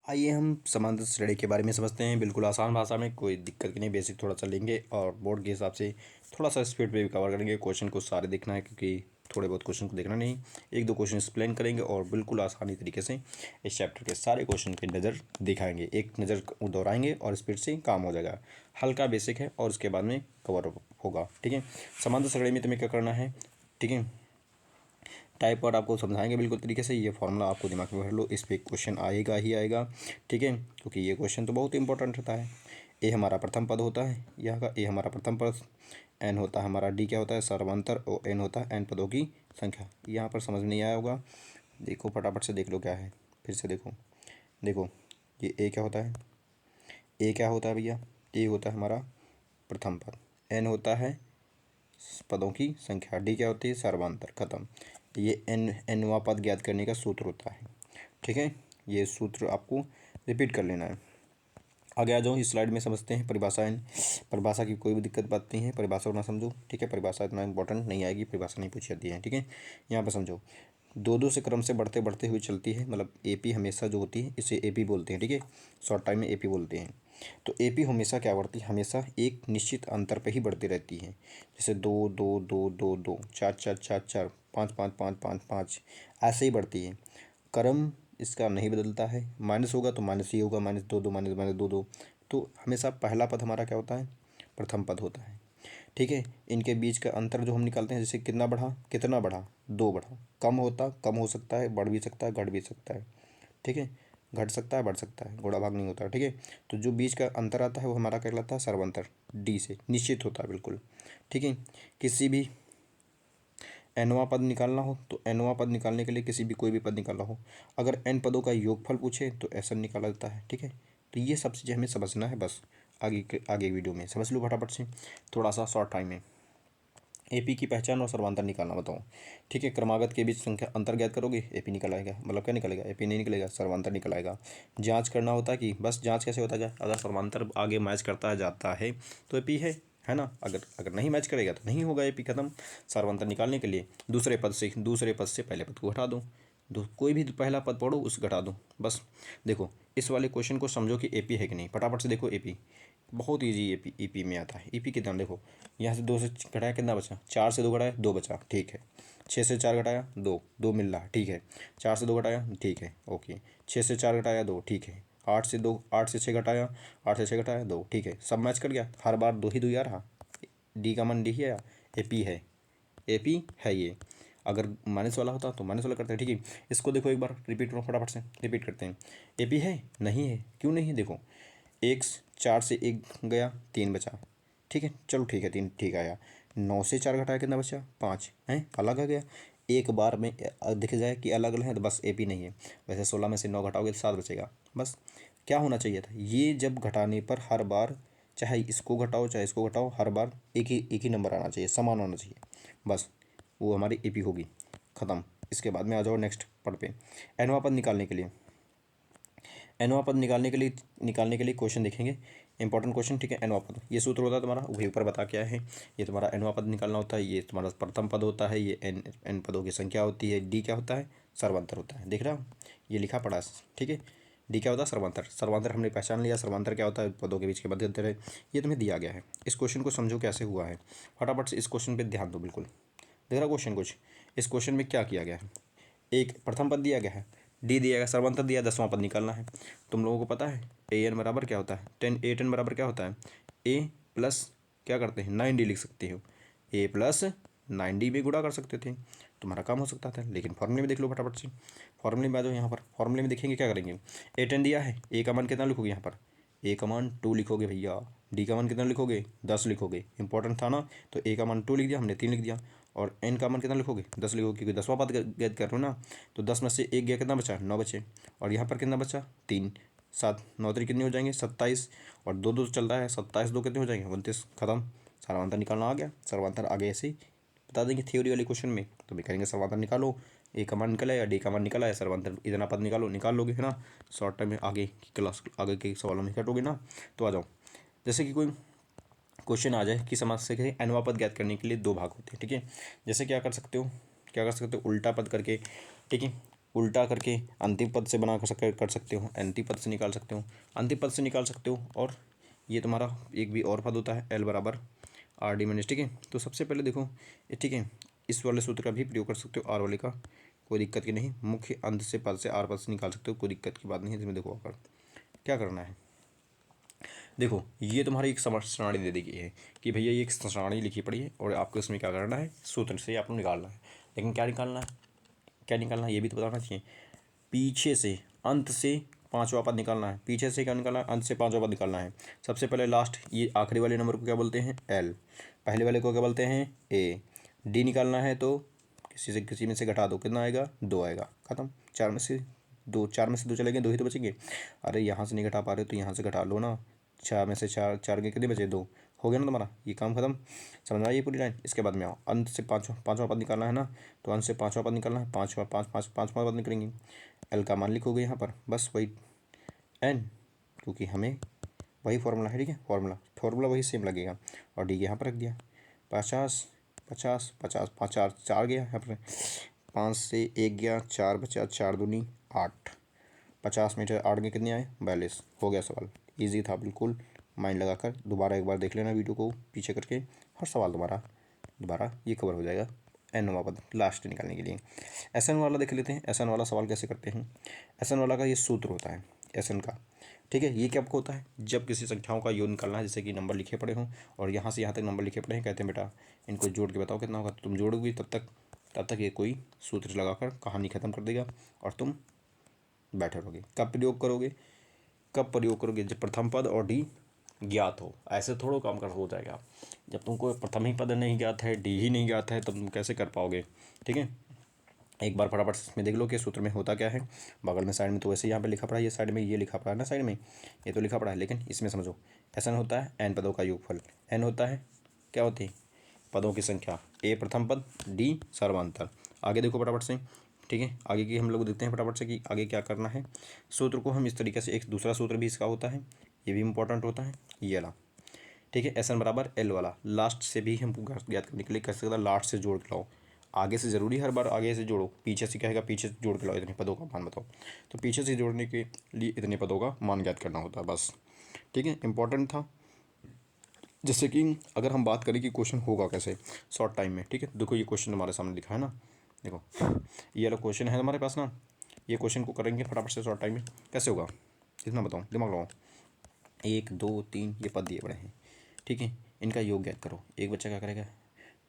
आइए हम समांतर श्रेणी के बारे में समझते हैं। बिल्कुल आसान भाषा में, कोई दिक्कत की नहीं। बेसिक थोड़ा सा लेंगे और बोर्ड के हिसाब से थोड़ा सा स्पीड पे भी कवर करेंगे। क्वेश्चन को सारे देखना है, क्योंकि थोड़े बहुत क्वेश्चन को देखना नहीं, एक दो क्वेश्चन एक्सप्लेन करेंगे और बिल्कुल आसानी तरीके से इस चैप्टर के सारे क्वेश्चन की नज़र दिखाएंगे। एक नज़र दोहराएंगे और स्पीड से काम हो जाएगा। हल्का बेसिक है और उसके बाद में कवर होगा। ठीक है, समांतर श्रेणी में तुम्हें क्या करना है, ठीक है, टाइप वर्ड आपको समझाएंगे बिल्कुल तरीके से। ये फॉर्मूला आपको दिमाग में भर लो, इस पर क्वेश्चन आएगा ही आएगा। ठीक है, क्योंकि ये क्वेश्चन तो बहुत इंपॉर्टेंट होता है। ए हमारा प्रथम पद होता है, यहाँ का ए हमारा प्रथम पद, एन होता है हमारा, डी क्या होता है सर्वांतर, और एन होता है एन पदों की संख्या। यहाँ पर समझ नहीं आया होगा, देखो फटाफट से देख लो क्या है, फिर से देखो। देखो ये ए क्या होता है, ए क्या होता है भैया, ए होता है हमारा प्रथम पद, एन होता है पदों की संख्या, डी क्या होती है सर्वांतर, खत्म। ये एनवा पद ज्ञात करने का सूत्र होता है। ठीक है, ये सूत्र आपको रिपीट कर लेना है। आगे आ जाओ, इस स्लाइड में समझते हैं परिभाषा। परिभाषा की कोई भी दिक्कत बात नहीं है, परिभाषा को ना समझो। ठीक है, परिभाषा इतना इंपॉर्टेंट नहीं आएगी, परिभाषा नहीं पूछी जाती है। ठीक है, यहाँ पर समझो, दो दो से क्रम से बढ़ते बढ़ते हुए चलती है, मतलब एपी हमेशा जो होती है इसे एपी बोलते हैं। ठीक है, शॉर्ट टाइम में एपी बोलते हैं। तो एपी हमेशा क्या बढ़ती है, हमेशा एक निश्चित अंतर पे ही बढ़ती रहती है। जैसे दो दो दो दो दो, चार चार चार चार, पाँच पाँच पाँच पाँच पाँच, ऐसे ही बढ़ती है। क्रम इसका नहीं बदलता है, माइनस होगा तो माइनस ही होगा, माइनस दो दो, माइनस माइनस दो दो। तो हमेशा पहला पद हमारा क्या होता है, प्रथम पद होता है। ठीक है, इनके बीच का अंतर जो हम निकालते हैं, जैसे कितना बढ़ा, दो बढ़ा, कम हो सकता है, बढ़ भी सकता है, घट भी सकता है। ठीक है, घट सकता है, बढ़ सकता है, घोड़ा भाग नहीं होता। ठीक है, तो जो बीच का अंतर आता है वो हमारा क्या कहलाता है, सर्वांतर, डी से निश्चित होता है बिल्कुल। ठीक है, किसी भी एनवा पद निकालना हो तो एनवा पद निकालने के लिए किसी भी कोई भी पद निकालना हो, अगर एन पदों का योगफल पूछे तो ऐसा निकाला जाता है। ठीक है, तो ये सब चीज़ें हमें समझना है बस। आगे वीडियो में समझ लो फटाफट से, थोड़ा सा शॉर्ट टाइम में। एपी की पहचान और सर्वांतर निकालना बताओ। ठीक है, क्रमागत के बीच संख्या अंतर ज्ञात करोगे, एपी निकल आएगा। मतलब क्या निकलेगा, एपी नहीं निकलेगा, सर्वांतर निकल आएगा। जांच करना होता है कि बस जांच कैसे होता जाए, अगर सर्वांतर आगे मैच करता जाता है तो एपी है ना। अगर अगर नहीं मैच करेगा तो नहीं होगा, एपी खत्म। सर्वांतर निकालने के लिए दूसरे पद से पहले पद को हटा दो, कोई भी पहला पद पढ़ो उस घटा दो बस। देखो इस वाले क्वेश्चन को समझो कि एपी है कि नहीं, फटाफट से देखो। एपी बहुत इजी, एपी ईपी में आता है। ईपी कितना, देखो यहाँ से दो से घटाया कितना बचा, चार से दो घटाया दो बचा, ठीक है। छः से चार घटाया दो, दो मिल रहा, ठीक है। चार से दो घटाया, ठीक है, ओके। छः से चार घटाया दो, ठीक है। आठ से छः घटाया, आठ से छः घटाया दो, ठीक है। सब मैच कर गया, हर बार दो ही आ रहा। डी का मन डी ही आया, एपी है, एपी है ये। अगर माइनस वाला होता तो माइनस वाला करते हैं। ठीक है, इसको देखो एक बार रिपीट करो, फटाफट से रिपीट करते हैं। एपी है, नहीं है, क्यों नहीं है, देखो एक, चार से एक गया, तीन बचा। ठीक है, चलो ठीक है, तीन ठीक आया। नौ से चार घटाया कितना बचा, पाँच है, अलग आ गया। एक बार में दिख जाए कि अलग अलग है तो बस एपी नहीं है। वैसे 16 में से 9 घटाओगे तो 7 बचेगा। बस क्या होना चाहिए था, ये जब घटाने पर हर बार, चाहे इसको घटाओ चाहे इसको घटाओ, हर बार एक ही नंबर आना चाहिए, समान होना चाहिए। बस वो हमारी एपी होगी, ख़त्म। इसके बाद में आ जाओ नेक्स्ट पद पे। एनवा पद निकालने के लिए, एनवा पद निकालने के लिए क्वेश्चन देखेंगे, इंपॉर्टेंट क्वेश्चन। ठीक है, एनवा पद ये सूत्र होता है तुम्हारा, वही ऊपर बता क्या है। ये तुम्हारा एनवा पद निकालना होता है, ये तुम्हारा प्रथम पद होता है, ये एन पदों की संख्या होती है, डी क्या होता है, सर्वांतर होता है। देख रहा हो, ये लिखा पड़ा है। ठीक है, डी क्या होता है, सर्वांतर। सर्वांतर हमने पहचान लिया, सर्वांतर क्या होता है, पदों के बीच के मध्य अंतर है। ये तुम्हें दिया गया है, इस क्वेश्चन को समझो कैसे हुआ है। फटाफट से इस क्वेश्चन पर ध्यान दो बिल्कुल। देख रहा क्वेश्चन कुछ, इस क्वेश्चन में क्या किया गया है, एक प्रथम पद दिया गया है, डी दिया गया, सर्वांतर दिया, 10वां पद निकालना है। तुम लोगों को पता है ए एन बराबर क्या होता है, टेन बराबर क्या होता है, ए प्लस क्या करते हैं, 9 डी लिख सकते हो, ए प्लस 9 डी में गुणा कर सकते थे, तुम्हारा काम हो सकता था। लेकिन फॉर्मूले में देख लो फटाफट से, फॉर्मूले में आ जाओ। यहाँ पर फॉर्मूले में देखेंगे क्या करेंगे, ए 10 दिया है, ए का मान कितना लिखोगे यहाँ पर, ए का मान 2 लिखोगे भैया, डी का मान कितना लिखोगे, 10 लिखोगे, इंपॉर्टेंट था ना। तो ए का मान 2 लिख दिया हमने, 3 लिख दिया। और एन का मान कितना लिखोगे, 10 लिखोगे, क्योंकि 10वां पद ज्ञात कर रहे हो ना। तो 10 में से एक गया, कितना बचा, 9 बचे। और यहाँ पर कितना बचा, 3, 7, 9 3 कितने हो जाएंगे, 27। और दो दो चल रहा है, 27 दो कितने हो जाएंगे, 29, खत्म। सर्वांतर निकालना आ गया। सर्वांतर आगे ऐसे ही बता देंगे थ्योरी वाले क्वेश्चन में, तो भी करेंगे सर्वांतर निकालो, ए का मान निकला या डी का मान निकला है, सर्वांतर इतना पद निकाल लोगे, है ना। शॉर्ट टाइम में आगे की क्लास, आगे के सवालों में कटोगे ना। तो आ जाओ, जैसे कि कोई क्वेश्चन आ जाए कि समस्या के एनवा पद ज्ञात करने के लिए दो भाग होते हैं। ठीक है, जैसे क्या कर सकते हो, उल्टा पद करके। ठीक है, उल्टा करके अंतिम पद से बना कर सकते हो, अंतिम पद से निकाल सकते हो, अंतिम पद से निकाल सकते हो। और ये तुम्हारा एक भी और पद होता है L बराबर आर डी माइनस, ठीक है। तो सबसे पहले देखो ठीक है, इस वाले सूत्र का भी प्रयोग कर सकते हो, आर वाले का, कोई दिक्कत की नहीं। मुख्य अंत से पद से आर पद से निकाल सकते हो, कोई दिक्कत की बात नहीं है। इसमें देखो अगर क्या करना है, देखो ये तुम्हारी एक प्रणाली दे दी गई है कि भैया ये एक प्रणाली लिखी पड़ी है और आपको इसमें क्या करना है, सूत्र से आपको निकालना है। लेकिन क्या निकालना है, क्या निकालना है ये भी तो बताना चाहिए। पीछे से अंत से पांचवा पद निकालना है, पीछे से क्या निकालना है, अंत से पांचवा पद निकालना है। सबसे पहले लास्ट ये आखिरी वाले नंबर को क्या बोलते हैं, L, पहले वाले को क्या बोलते हैं, A। D निकालना है तो किसी में से घटा दो, कितना आएगा, 2 आएगा, खत्म। चार में से दो, चार में से दो चलेंगे, 2 ही तो बचेंगे। अरे यहाँ से नहीं घटा पा रहे तो यहाँ से घटा लो ना, 4 में से 4, 4 के कितने बचे, 2 हो गया ना तुम्हारा, ये काम खत्म। समझ आई ये पूरी लाइन। इसके बाद में आओ, अंत से पाँचवा पद निकालना है ना, तो अंत से पाँचवा पद निकालना है, पाँचवा पद निकलेंगे। L का मान लिखोगे यहाँ पर, बस वही N, क्योंकि हमें वही फॉर्मूला है, ठीक है, फॉर्मूला वही सेम लगेगा। और D यहाँ पर रख दिया, 50 50 50, 5 4 4 गया यहाँ पर, 5 से 1 गया, 4 बचा, 4 दूनी 8, 50 मीटर 8 के कितने आए, 42। हो गया सवाल, इजी था बिल्कुल। माइंड लगाकर दोबारा एक बार देख लेना वीडियो को पीछे करके, हर सवाल दोबारा ये कवर हो जाएगा। एन पद लास्ट निकालने के लिए एस एन वाला देख लेते हैं। एस एन वाला सवाल कैसे करते हैं, एस एन वाला का ये सूत्र होता है एस एन का, ठीक है। ये क्या होता है, जब किसी संख्याओं का योग निकालना है, जैसे कि नंबर लिखे पड़े हों और यहाँ से यहाँ तक नंबर लिखे पड़े हैं, कहते हैं बेटा इनको जोड़ के बताओ कितना होगा, तो तुम जोड़ोगी तब तक ये कोई सूत्र लगाकर कहानी ख़त्म कर देगा और तुम बैठे रहोगे। कब प्रयोग करोगे, जब प्रथम पद और डी ज्ञात हो। ऐसे थोड़ा काम कर हो जाएगा, जब तुमको प्रथम ही पद नहीं ज्ञात है, डी ही नहीं ज्ञात है, तब तुम कैसे कर पाओगे, ठीक है। एक बार फटाफट में देख लो कि सूत्र में होता क्या है। बगल में साइड में तो वैसे यहाँ पे लिखा पड़ा है, ये साइड में ये लिखा पड़ा है ना, साइड में ये तो लिखा पड़ा है, लेकिन इसमें समझो ऐसा होता है एन पदों का योगफल। एन होता है, क्या होती है, पदों की संख्या, ए प्रथम पद, डी सर्वांतर। आगे देखो फटाफट से, ठीक है, आगे की हम लोग देखते हैं फटाफट से कि आगे क्या करना है। सूत्र को हम इस तरीके से, एक दूसरा सूत्र भी इसका होता है, ये भी इंपॉर्टेंट होता है, ये वाला, ठीक है। एस एन बराबर एल वाला, लास्ट से भी हमको याद करने के लिए कर सकता है, लास्ट से जोड़ के लाओ। आगे से ज़रूरी हर बार आगे से जोड़ो, पीछे से कहेगा पीछे से जोड़ के लाओ, इतने पदों का मान बताओ, तो पीछे से जोड़ने के लिए इतने पदों का मान ज्ञात करना होता है बस, ठीक है। इंपॉर्टेंट था। जैसे कि अगर हम बात करें कि क्वेश्चन होगा कैसे शॉर्ट टाइम में, ठीक है, देखो ये क्वेश्चन हमारे सामने दिखा है ना, देखो ये वाला क्वेश्चन है हमारे पास ना, ये क्वेश्चन को करेंगे फटाफट से शॉर्ट टाइम में, कैसे होगा इतना बताओ, दिमाग लगाओ। 1 2 3 ये पद दिए बड़े हैं, ठीक है, इनका योग ज्ञात करो। एक बच्चा क्या करेगा,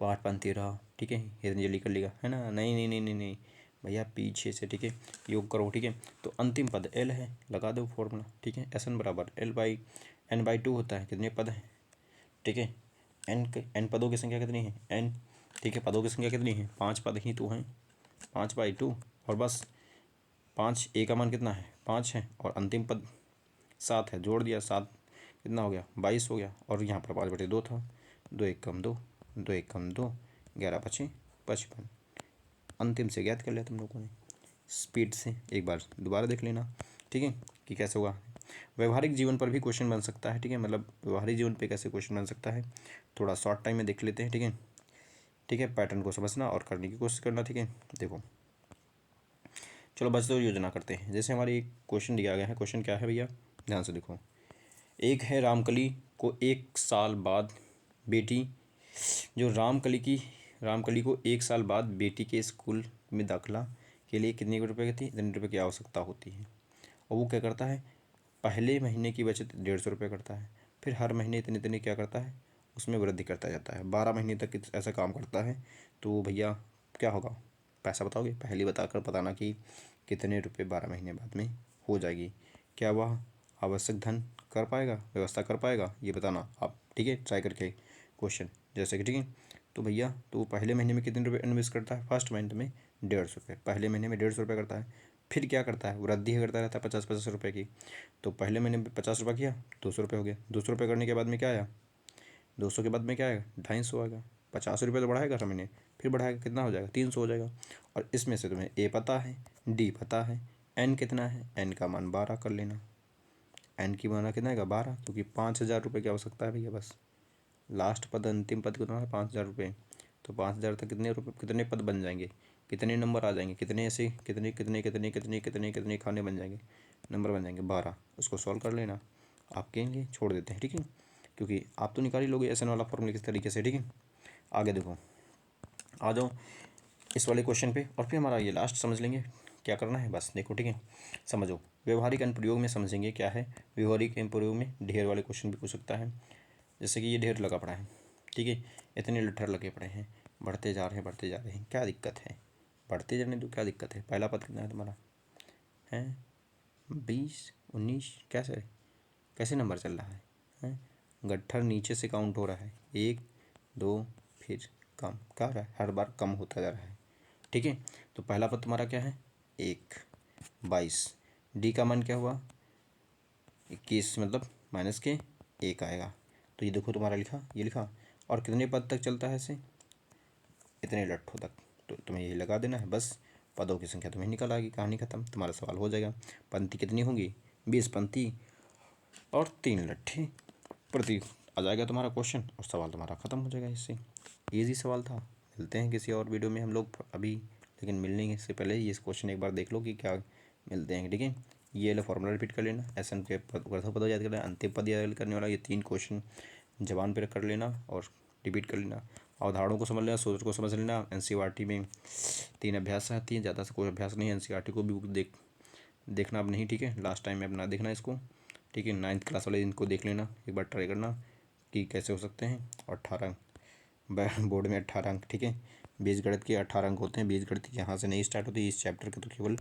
5 5 13, ठीक है, ये जल्दी कर लेगा, है ना, नहीं नहीं नहीं नहीं नहीं भैया पीछे से, ठीक है, योग करो, ठीक है। तो अंतिम पद एल है, लगा दो फॉर्मूला, ठीक है। एस एन बराबर N/2 होता है, कितने पद हैं, ठीक है। एन पदों की संख्या कितनी है, एन, ठीक है, पदों की संख्या कितनी है, 5 पद ही तो हैं, 5/2 और बस 5, ए का मान कितना है, 5 है, और अंतिम पद 7 है, जोड़ दिया 7, कितना हो गया, 22 हो गया। और यहाँ पर 5/2 था, 2 1 कम 2, 2 1 कम 2, 11 5 55। अंतिम से ज्ञात कर लिया तुम लोगों ने स्पीड से, एक बार दोबारा देख लेना, ठीक है, कि कैसे हुआ। व्यवहारिक जीवन पर भी क्वेश्चन बन सकता है, ठीक है, मतलब व्यवहारिक जीवन पे कैसे क्वेश्चन बन सकता है, थोड़ा शॉर्ट टाइम में देख लेते हैं, ठीक है, ठीक है। पैटर्न को समझना और करने की कोशिश करना, ठीक है। देखो चलो बस तो योजना करते हैं। जैसे हमारे एक क्वेश्चन दिया गया है, क्वेश्चन क्या है भैया, ध्यान से देखो। एक है रामकली को 1 साल बाद बेटी, जो रामकली को 1 साल बाद बेटी के स्कूल में दाखिला के लिए कितने रुपए की, इतने रुपये की आवश्यकता होती है। और वो क्या करता है, पहले महीने की बचत 150 रुपये करता है, फिर हर महीने इतने इतने क्या करता है, उसमें वृद्धि करता जाता है, 12 महीने तक ऐसा काम करता है। तो भैया क्या होगा, पैसा बताओगे, पहले बताकर बताना कि कितने रुपए 12 महीने बाद में हो जाएगी, क्या वह आवश्यक धन कर पाएगा, व्यवस्था कर पाएगा, ये बताना आप, ठीक है, ट्राई करके क्वेश्चन जैसे कि, ठीक है। तो भैया तो पहले महीने में कितने रुपए इन्वेस्ट करता है, फर्स्ट मंथ में 150 रुपये, पहले महीने में 150 रुपये करता है, फिर क्या करता है, वृद्धि करता रहता है 50 रुपये की। तो पहले महीने में 50 रुपये किया, 200 रुपये हो गया, 200 रुपये करने के बाद में क्या आया, 200 के बाद में क्या आएगा, 250 आएगा, 50 रुपये तो बढ़ाएगा हर महीने, फिर बढ़ाएगा, कितना हो जाएगा, 300 हो जाएगा। और इसमें से तुम्हें ए पता है, डी पता है, एन कितना है, एन का मान 12 कर लेना, एन की मान कितना आएगा 12, क्योंकि 5,000 रुपये की आवश्यकता है भैया, बस लास्ट पद अंतिम पद कितना है 5,000 रुपये। तो 5,000 तक कितने पद बन जाएंगे, कितने नंबर आ जाएंगे, कितने ऐसे कितने कितने कितने कितने कितने कितने खाने बन जाएंगे, नंबर बन जाएंगे 12। उसको सॉल्व कर लेना, आप कहेंगे छोड़ देते हैं, ठीक है, क्योंकि आप तो निकाल ही लोगे एस एन वाला फॉर्मूला किस तरीके से, ठीक है। आगे देखो, आ जाओ इस वाले क्वेश्चन पे, और फिर हमारा ये लास्ट समझ लेंगे क्या करना है, बस देखो, ठीक है। समझो, व्यवहारिक अनुप्रयोग में समझेंगे क्या है। व्यवहारिक अनुप्रयोग में ढेर वाले क्वेश्चन भी पूछ सकता है, जैसे कि ये ढेर लगा पड़ा है, ठीक है, इतने लेटर लगे पड़े हैं, बढ़ते जा रहे हैं बढ़ते जा रहे हैं, क्या दिक्कत है, बढ़ते जाने दो, क्या दिक्कत है। पहला पद कितना है तुम्हारा, है 20 19, कैसे कैसे नंबर चल रहा है, हैं? गट्ठर नीचे से काउंट हो रहा है, 1 2 फिर कम, क्या हो रहा है, हर बार कम होता जा रहा है, ठीक है। तो पहला पद तुम्हारा क्या है, 1 22, डी का मान क्या हुआ 21, मतलब माइनस के 1 आएगा। तो ये देखो तुम्हारा लिखा, ये लिखा, और कितने पद तक चलता है ऐसे, इतने लट्ठों तक। तो तुम्हें यही लगा देना है, बस पदों की संख्या तुम्हें निकल आएगी, कहानी खत्म, तुम्हारा सवाल हो जाएगा। पंक्ति कितनी होंगी, 20 पंक्ति और 3 लट्ठे प्रति, आ जाएगा तुम्हारा क्वेश्चन, और सवाल तुम्हारा खत्म हो जाएगा इससे। ईजी सवाल था। मिलते हैं किसी और वीडियो में हम लोग अभी, लेकिन मिलने से पहले ये क्वेश्चन एक बार देख लो कि क्या मिलते हैं, ठीक है। ये वाला फॉर्मूला रिपीट कर लेना, एस एन के पद याद कर लेना, अंतिम पद याद करने वाला, ये 3 क्वेश्चन जबान पर कर लेना और रिपीट कर लेना। अवधारणाओं को समझ लेना, सूत्र को समझ लेना। एनसीईआरटी में 3 अभ्यास आती हैं, ज़्यादा से कोई अभ्यास नहीं, एनसीईआरटी को भी देखना अब नहीं, ठीक है, लास्ट टाइम में अपना देखना इसको, ठीक है। 9th क्लास वाले इनको देख लेना, एक बार ट्राई करना कि कैसे हो सकते हैं। और 18 बोर्ड में 18 अंक, ठीक है। बीजगणित के 18 अंक होते हैं, बीजगणित यहाँ से नहीं स्टार्ट होती, इस चैप्टर के तो केवल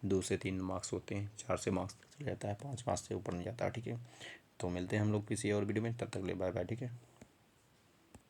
2 से 3 मार्क्स होते हैं, 4 से मार्क्स चले जाता है, 5 मार्क्स से ऊपर नहीं जाता, ठीक है। तो मिलते हैं हम लोग किसी और वीडियो में, तब तक ले बाय बाय, ठीक है।